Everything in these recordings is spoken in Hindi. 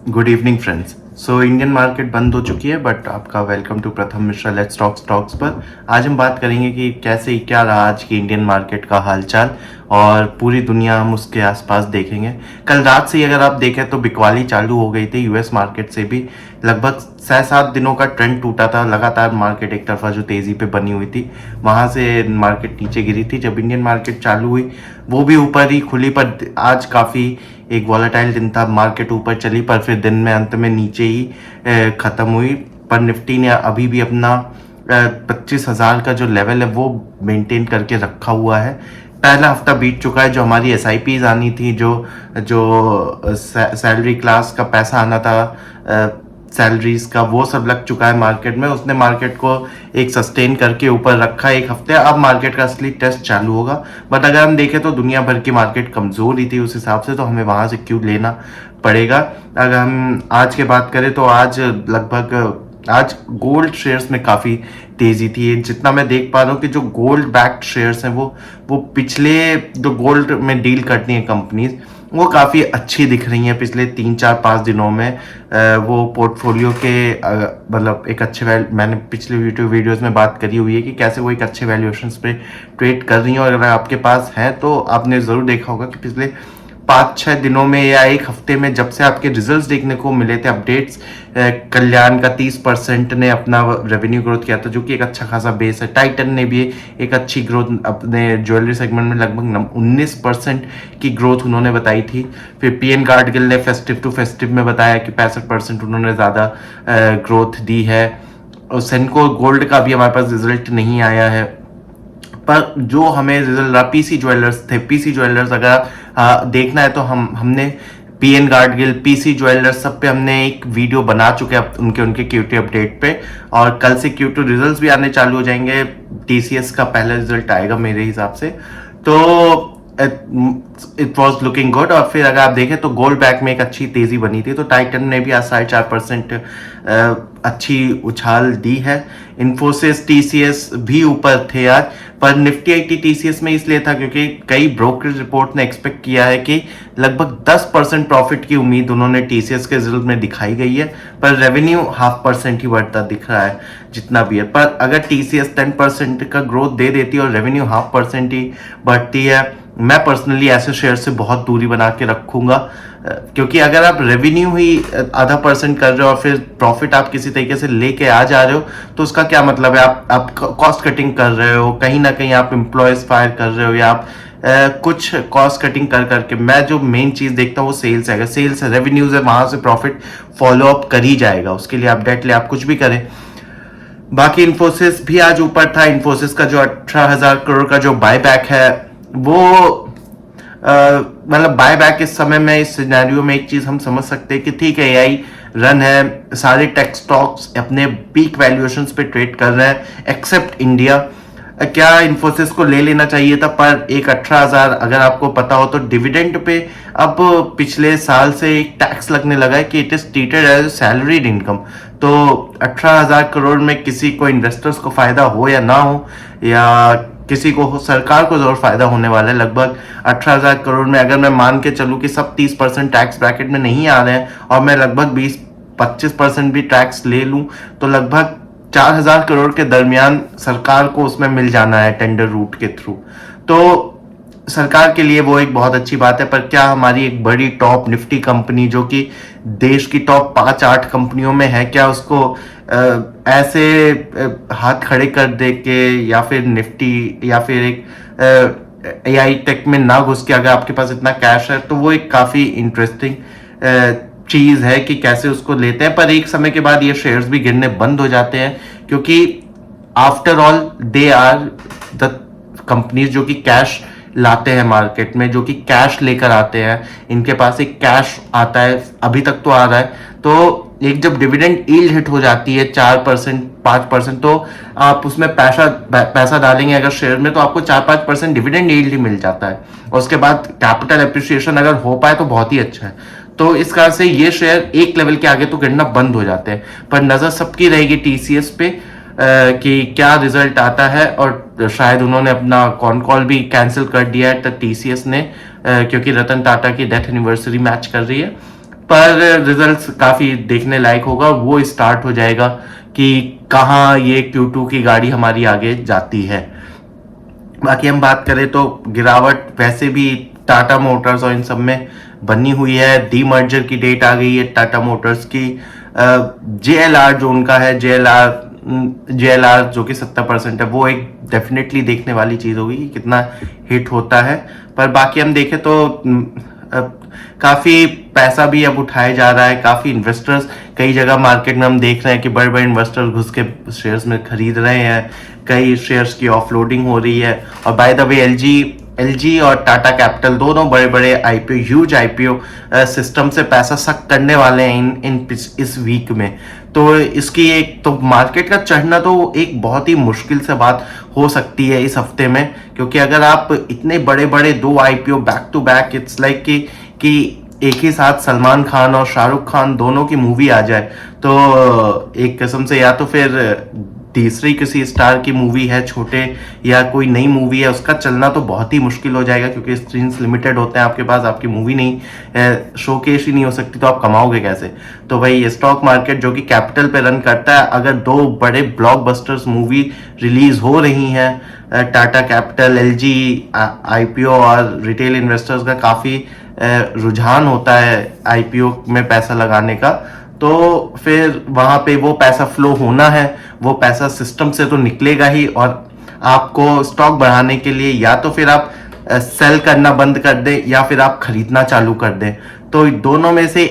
Good evening friends. So Indian market बंद हो चुकी है बट आपका वेलकम टू प्रथम मिश्रा लेट्स टॉक स्टॉक्स पर। आज हम बात करेंगे कि कैसे क्या रहा आज की इंडियन मार्केट का हालचाल और पूरी दुनिया हम उसके आसपास देखेंगे। कल रात से ही अगर आप देखें तो बिकवाली चालू हो गई थी यूएस मार्केट से भी। लगभग 6-7 दिनों का ट्रेंड टूटा था लगातार। मार्केट एक तरफा जो तेजी पे बनी हुई थी वहां से मार्केट नीचे गिरी थी। जब इंडियन मार्केट चालू हुई वो भी ऊपर ही खुली, पर आज काफ़ी एक वॉलेटाइल दिन था। मार्केट ऊपर चली पर फिर दिन में अंत में नीचे ही ख़त्म हुई। पर निफ्टी ने अभी भी अपना 25,000 का जो लेवल है वो मेंटेन करके रखा हुआ है। पहला हफ्ता बीत चुका है। जो हमारी एसआईपीज आनी थी, जो जो सैलरी क्लास का पैसा आना था सैलरीज का, वो सब लग चुका है मार्केट में। उसने मार्केट को एक सस्टेन करके ऊपर रखा एक हफ्ते। अब मार्केट का असली टेस्ट चालू होगा। बट अगर हम देखें तो दुनिया भर की मार्केट कमजोर ही थी उस हिसाब से, तो हमें वहां से क्यों लेना पड़ेगा। अगर हम आज की बात करें तो आज गोल्ड शेयर्स में काफ़ी तेजी थी। जितना मैं देख पा रहा हूँ कि जो गोल्ड बैक्ड शेयर्स हैं वो पिछले जो गोल्ड में डील करती हैं कंपनीज वो काफ़ी अच्छी दिख रही हैं पिछले 3-4-5 दिनों में। वो पोर्टफोलियो के मतलब एक अच्छे मैंने पिछले वीडियोस में बात करी हुई है कि कैसे वो एक अच्छे वैल्यूएशंस पे ट्रेड कर रही हैं। और अगर आपके पास है तो आपने ज़रूर देखा होगा कि पिछले 5-6 दिनों में या एक हफ्ते में जब से आपके रिजल्ट्स देखने को मिले थे अपडेट्स, कल्याण का 30% ने अपना रेवेन्यू ग्रोथ किया था जो कि एक अच्छा खासा बेस है। टाइटन ने भी एक अच्छी ग्रोथ अपने ज्वेलरी सेगमेंट में लगभग 19% की ग्रोथ उन्होंने बताई थी। फिर पीएन गार्डगिल ने फेस्टिव टू फेस्टिव में बताया कि 65% उन्होंने ज़्यादा ग्रोथ दी है। और सेनको गोल्ड का भी हमारे पास रिजल्ट नहीं आया है, पर जो हमें रिजल्ट रहा पीसी ज्वेलर्स थे। पीसी ज्वेलर्स अगर देखना है तो हमने पीएन गार्डगिल, पीसी ज्वेलर्स सब पे हमने एक वीडियो बना चुके हैं उनके क्यूटी अपडेट पे। और कल से क्यूटी रिजल्ट्स भी आने चालू हो जाएंगे। टीसीएस का पहला रिजल्ट आएगा मेरे हिसाब से, तो इट वॉज लुकिंग गुड। और फिर अगर आप देखें तो गोल्ड बैक में एक अच्छी तेजी बनी थी, तो टाइटन ने भी आज 4.5% अच्छी उछाल दी है। इन्फोसिस, टीसीएस भी ऊपर थे आज, पर निफ्टी आईटी टीसीएस में इसलिए था क्योंकि कई ब्रोकरेज रिपोर्ट ने एक्सपेक्ट किया है कि लगभग 10% प्रॉफिट की उम्मीद उन्होंने टीसीएस के रिजल्ट में दिखाई गई है, पर रेवेन्यू 0.5% ही बढ़ता दिख रहा है जितना भी है। पर अगर टीसीएस 10% का ग्रोथ दे देती है और रेवेन्यू 0.5% ही बढ़ती है, मैं पर्सनली ऐसे शेयर से बहुत दूरी बना के रखूंगा। क्योंकि अगर आप रेवेन्यू ही 0.5% कर रहे हो और फिर प्रॉफिट आप किसी तरीके से लेके आ जा रहे हो तो उसका क्या मतलब है। आप कॉस्ट कटिंग कर रहे हो, कहीं ना कहीं आप एम्प्लॉयज फायर कर रहे हो, या आप कुछ कॉस्ट कटिंग कर करके। मैं जो मेन चीज देखता हूँ वो सेल्स है। अगर सेल्स रेवेन्यूज है वहां से प्रॉफिट फॉलो अप कर ही जाएगा, उसके लिए आप डेट ले आप कुछ भी करें। बाकी इन्फोसिस भी आज ऊपर था। इन्फोसिस का जो 18,000 करोड़ का जो बायबैक है वो मतलब बायबैक इस समय में इस सिनेरियो में एक चीज हम समझ सकते हैं कि ठीक है एआई रन है, सारे टेक स्टॉक्स अपने पीक वैल्यूएशंस पे ट्रेड कर रहे हैं एक्सेप्ट इंडिया। क्या इन्फोसिस को ले लेना चाहिए था, पर एक 18,000 अगर आपको पता हो तो डिविडेंड पे अब पिछले साल से एक टैक्स लगने लगा है कि it is treated as salaried income. तो 18,000 करोड़ में किसी को इन्वेस्टर्स को फायदा हो या ना हो, या किसी को हो, सरकार को जरूर फायदा होने वाला है। लगभग 18,000 करोड़ में अगर मैं मान के चलूं कि सब 30% टैक्स ब्रैकेट में नहीं आ रहे हैं और मैं लगभग 20-25% भी टैक्स ले लूं तो लगभग 4,000 करोड़ के दरमियान सरकार को उसमें मिल जाना है टेंडर रूट के थ्रू। तो सरकार के लिए वो एक बहुत अच्छी बात है। पर क्या हमारी एक बड़ी टॉप निफ्टी कंपनी जो कि देश की टॉप 5-8 कंपनियों में है, क्या उसको ऐसे हाथ खड़े कर दे के, या फिर निफ्टी या फिर एक एआई टेक में ना घुस के अगर आपके पास इतना कैश है तो वो एक काफी इंटरेस्टिंग चीज है कि कैसे उसको लेते हैं। पर एक समय के बाद ये शेयर्स भी गिरने बंद हो जाते हैं क्योंकि after all they are the companies जो कि कैश लाते हैं मार्केट में, जो कि कैश लेकर आते हैं। इनके पास एक कैश आता है, अभी तक तो आ रहा है। तो एक जब डिविडेंड यील्ड हिट हो जाती है 4% 5%, तो आप उसमें पैसा डालेंगे अगर शेयर में तो आपको 4-5% डिविडेंड यील्ड ही मिल जाता है। और उसके बाद कैपिटल एप्रिसिएशन अगर हो पाए तो बहुत ही अच्छा है। तो इस कारण से ये शेयर एक लेवल के आगे तो गिरना बंद हो जाते हैं। पर नजर सबकी रहेगी टीसीएस पे कि क्या रिजल्ट आता है। और शायद उन्होंने अपना कॉन कॉल भी कैंसिल कर दिया है टीसीएस ने, क्योंकि रतन टाटा की डेथ एनिवर्सरी मैच कर रही है। पर रिजल्ट्स काफी देखने लायक होगा, वो स्टार्ट हो जाएगा कि कहाँ ये Q2 की गाड़ी हमारी आगे जाती है। बाकी हम बात करें तो गिरावट वैसे भी टाटा मोटर्स और इन सब में बनी हुई है। डीमर्जर की डेट आ गई है टाटा मोटर्स की। JLR जो उनका है, JLR जो कि 70% है, वो एक डेफिनेटली देखने वाली चीज होगी कि कितना हिट होता है। पर बाकी हम देखें तो काफी पैसा भी अब उठाया जा रहा है, काफी इन्वेस्टर्स कई जगह मार्केट में हम देख रहे हैं कि बड़े बड़े इन्वेस्टर्स घुस के शेयर्स में खरीद रहे हैं, कई शेयर्स की ऑफलोडिंग हो रही है। और बाय द वे एलजी और टाटा कैपिटल दोनों बड़े बड़े आईपीओ, ह्यूज आईपीओ सिस्टम से पैसा सक करने वाले हैं इन इस वीक में। तो इसकी एक तो मार्केट का चढ़ना तो एक बहुत ही मुश्किल से बात हो सकती है इस हफ्ते में, क्योंकि अगर आप इतने बड़े बड़े दो IPO back to back, it's like कि एक ही साथ सलमान खान और शाहरुख खान दोनों की मूवी आ जाए, तो एक किस्म से या तो फिर तीसरी किसी स्टार की मूवी है छोटे, या कोई नई मूवी है, उसका चलना तो बहुत ही मुश्किल हो जाएगा, क्योंकि स्क्रीन्स लिमिटेड होते हैं आपके पास, आपकी मूवी नहीं शोकेस ही नहीं हो सकती, तो आप कमाओगे कैसे। तो भाई स्टॉक मार्केट जो कि कैपिटल पे रन करता है, अगर दो बड़े ब्लॉकबस्टर्स मूवी रिलीज हो रही हैं, टाटा कैपिटल, एलजी आईपीओ और रिटेल इन्वेस्टर्स का काफी रुझान होता है आईपीओ में पैसा लगाने का, तो फिर वहां पे वो पैसा फ्लो होना है, वो पैसा सिस्टम से तो निकलेगा ही। और आपको स्टॉक बढ़ाने के लिए या तो फिर आप सेल करना बंद कर दें या फिर आप खरीदना चालू कर दें। तो दोनों में से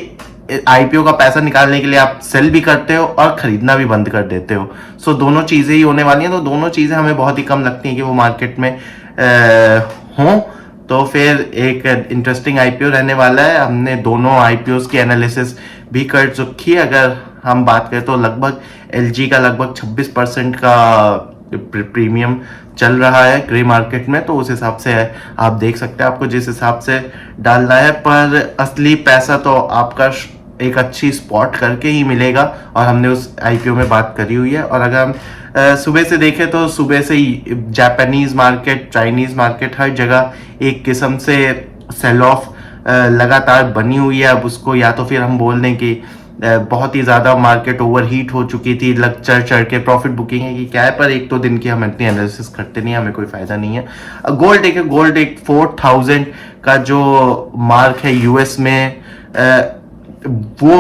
आईपीओ का पैसा निकालने के लिए आप सेल भी करते हो और खरीदना भी बंद कर देते हो। सो दोनों चीजें ही होने वाली हैं, तो दोनों चीजें हमें बहुत ही कम लगती हैं कि वो मार्केट में हों। तो फिर एक इंटरेस्टिंग आईपीओ रहने वाला है। हमने दोनों आईपीओ की एनालिसिस भी कर चुकी है। अगर हम बात करें तो लगभग एलजी का लगभग 26% का प्रीमियम चल रहा है ग्रे मार्केट में, तो उस हिसाब से आप देख सकते हैं आपको जिस हिसाब से डालना है। पर असली पैसा तो आपका एक अच्छी स्पॉट करके ही मिलेगा, और हमने उस आईपीओ में बात करी हुई है। और अगर हम सुबह से देखें तो सुबह से ही जापानीज मार्केट, चाइनीज मार्केट, हर जगह एक किस्म से सेल ऑफ लगातार बनी हुई है। अब उसको या तो फिर हम बोल दें कि बहुत ही ज़्यादा मार्केट ओवरहीट हो चुकी थी, लग चढ़ चढ़ के प्रॉफिट बुकिंग है कि क्या है, पर एक दो दिन की हम इतनी एनालिसिस करते नहीं, हमें कोई फायदा नहीं है। गोल्ड एक 4000 का जो मार्क है यूएस में, वो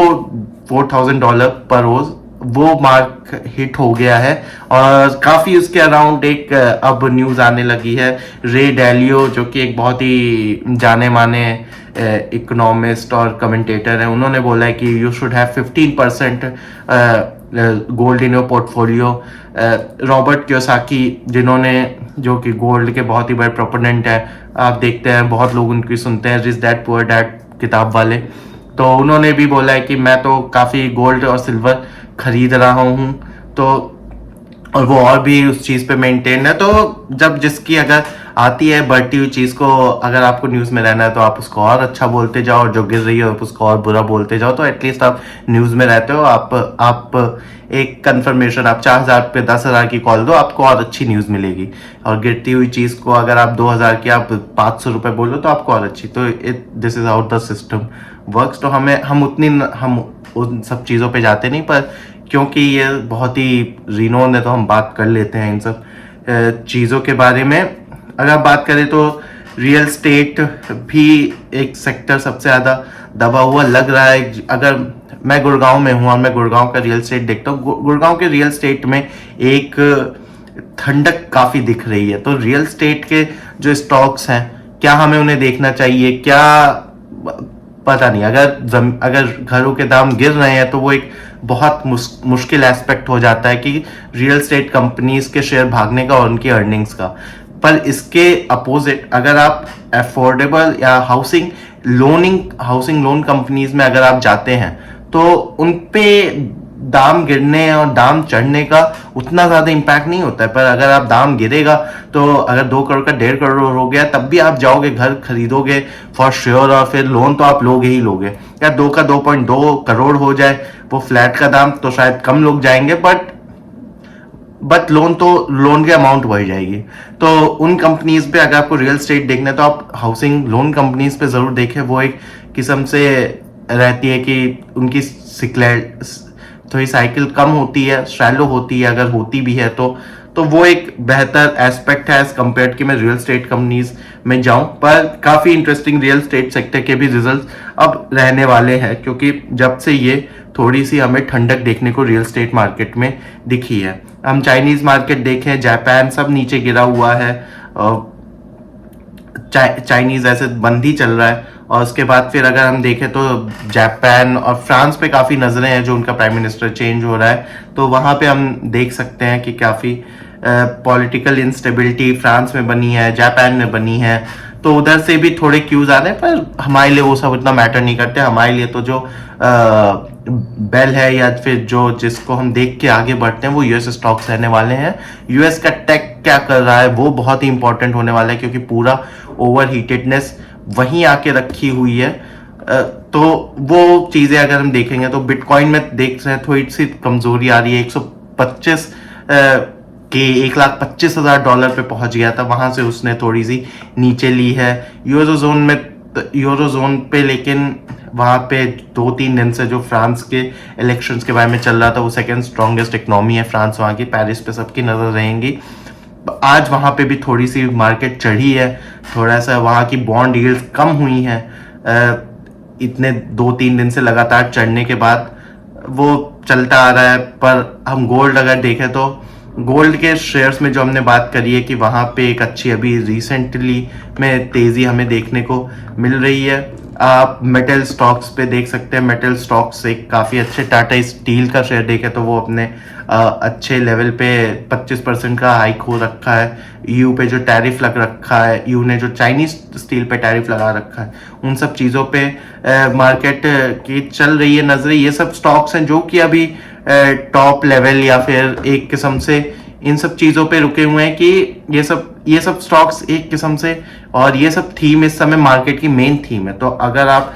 $4000 पर रोज वो मार्क हिट हो गया है। और काफी उसके अराउंड एक अब न्यूज आने लगी है। रे डैलियो जो कि एक बहुत ही जाने माने इकोनॉमिस्ट और कमेंटेटर है, उन्होंने बोला है कि you should have 15% gold in your portfolio. Robert Kiyosaki जिन्होंने, जो कि गोल्ड के बहुत ही बड़े प्रोपोनेंट है, आप देखते हैं बहुत लोग उनकी सुनते हैं, रिच डैड पुअर डैड किताब वाले, तो उन्होंने भी बोला है कि मैं तो काफ़ी गोल्ड और सिल्वर खरीद रहा हूँ। तो और वो और भी उस चीज़ पे मेंटेन है। तो जब जिसकी अगर आती है बढ़ती हुई चीज़ को, अगर आपको न्यूज़ में रहना है तो आप उसको और अच्छा बोलते जाओ, और जो गिर रही हो आप उसको और बुरा बोलते जाओ, तो एटलीस्ट आप न्यूज़ में रहते हो। आप एक कंफर्मेशन, आप 4000 पे 10,000 की कॉल दो, आपको और अच्छी न्यूज़ मिलेगी। और गिरती हुई चीज़ को अगर आप 2000 की आप 500 रुपये बोलो तो आपको और अच्छी। तो this is how the system works. तो हम उन सब चीज़ों पे जाते नहीं, पर क्योंकि ये बहुत ही रिनोन है तो हम बात कर लेते हैं इन सब चीज़ों के बारे में। अगर आप बात करें तो रियल स्टेट भी एक सेक्टर सबसे ज़्यादा दबा हुआ लग रहा है। अगर मैं गुड़गांव में हूँ और मैं गुड़गांव का रियल स्टेट देखता हूँ, गुड़गांव के रियल स्टेट में एक ठंडक काफ़ी दिख रही है। तो रियल स्टेट के जो स्टॉक्स हैं, क्या हमें उन्हें देखना चाहिए, क्या पता नहीं। अगर घरों के दाम गिर रहे हैं तो वो एक बहुत मुश्किल एस्पेक्ट हो जाता है कि रियल स्टेट कंपनीज के शेयर भागने का और उनकी अर्निंग्स का। पर इसके अपोजिट अगर आप अफोर्डेबल या हाउसिंग लोन कंपनीज में अगर आप जाते हैं, तो उन पे दाम गिरने और दाम चढ़ने का उतना ज़्यादा इम्पैक्ट नहीं होता है। पर अगर आप दाम गिरेगा तो अगर 2 करोड़ का 1.5 करोड़ हो गया, तब भी आप जाओगे, घर खरीदोगे फॉर श्योर, और फिर लोन तो आप लोगे ही लोगे। या 2 का 2.2 करोड़ हो जाए वो फ्लैट का दाम, तो शायद कम लोग जाएंगे, बट लोन की अमाउंट बढ़ जाएगी। तो उन कंपनीज पे अगर आपको रियल स्टेट देखना है तो आप हाउसिंग लोन कंपनीज पे ज़रूर देखें। वो एक किस्म से रहती है कि उनकी सिक्लेट थोड़ी साइकिल कम होती है, शैलो होती है, अगर होती भी है तो वो एक बेहतर एस्पेक्ट है एज कम्पेयर कि मैं रियल स्टेट कंपनीज में जाऊं। पर काफ़ी इंटरेस्टिंग रियल स्टेट सेक्टर के भी रिजल्ट अब रहने वाले हैं, क्योंकि जब से ये थोड़ी सी हमें ठंडक देखने को रियल स्टेट मार्केट में दिखी है। हम चाइनीज मार्केट देखें, जापान सब नीचे गिरा हुआ है, चाइनीज ऐसे बंद ही चल रहा है। और उसके बाद फिर अगर हम देखें तो जापान और फ्रांस पे काफ़ी नज़रें हैं, जो उनका प्राइम मिनिस्टर चेंज हो रहा है, तो वहाँ पे हम देख सकते हैं कि काफ़ी पॉलिटिकल इंस्टेबिलिटी फ्रांस में बनी है, जापान में बनी है। तो उधर से भी थोड़े क्यूज आ रहे हैं, पर हमारे लिए वो सब उतना मैटर नहीं करते। हमारे लिए तो जो बेल है या फिर जो जिसको हम देख के आगे बढ़ते हैं वो यूएस स्टॉक्स रहने वाले हैं। यूएस का टेक क्या कर रहा है वो बहुत ही इंपॉर्टेंट होने वाला है, क्योंकि पूरा ओवर हीटेडनेस वहीं आके रखी हुई है। तो वो चीज़ें अगर हम देखेंगे तो बिटकॉइन में देख रहे हैं थोड़ी सी कमजोरी आ रही है। 125 के $1,25,000 पे पहुंच गया था, वहां से उसने थोड़ी सी नीचे ली है। यूरोजोन पे लेकिन वहाँ पे 2-3 दिन से जो फ्रांस के इलेक्शंस के बारे में चल रहा था, वो सेकेंड स्ट्रॉन्गेस्ट इकोनॉमी है फ्रांस, वहाँ की पेरिस पे सबकी नज़र रहेंगी। आज वहाँ पे भी थोड़ी सी मार्केट चढ़ी है, थोड़ा सा वहाँ की बॉन्ड यील्ड्स कम हुई हैं इतने 2-3 दिन से लगातार चढ़ने के बाद, वो चलता आ रहा है। पर हम गोल्ड अगर देखें तो गोल्ड के शेयर्स में जो हमने बात करी है कि वहाँ पे एक अच्छी अभी रिसेंटली में तेज़ी हमें देखने को मिल रही है। आप मेटल स्टॉक्स पे देख सकते हैं, मेटल स्टॉक्स एक काफ़ी अच्छे, टाटा स्टील का शेयर देखें तो वो अपने अच्छे लेवल पे 25% का हाइक हो रखा है। ईयू पे जो टैरिफ लग रखा है, ईयू ने जो चाइनीज स्टील पे टैरिफ लगा रखा है, उन सब चीज़ों पे मार्केट की चल रही है नजरें। ये सब स्टॉक्स हैं जो कि अभी टॉप लेवल या फिर एक किस्म से इन सब चीज़ों पे रुके हुए हैं कि ये सब स्टॉक्स एक किस्म से, और ये सब थीम इस समय मार्केट की मेन थीम है। तो अगर आप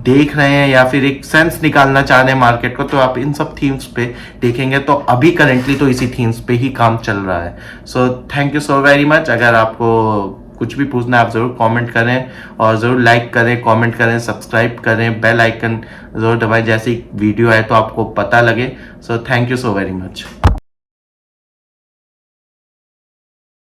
देख रहे हैं या फिर एक सेंस निकालना चाह रहे हैं मार्केट को, तो आप इन सब थीम्स पे देखेंगे। तो अभी करेंटली तो इसी थीम्स पे ही काम चल रहा है। So thank you so very much. अगर आपको कुछ भी पूछना है आप ज़रूर कमेंट करें, और ज़रूर लाइक करें, कमेंट करें, सब्सक्राइब करें, बेल आइकन ज़रूर दबाएं, जैसी वीडियो है तो आपको पता लगे। So thank you so very much.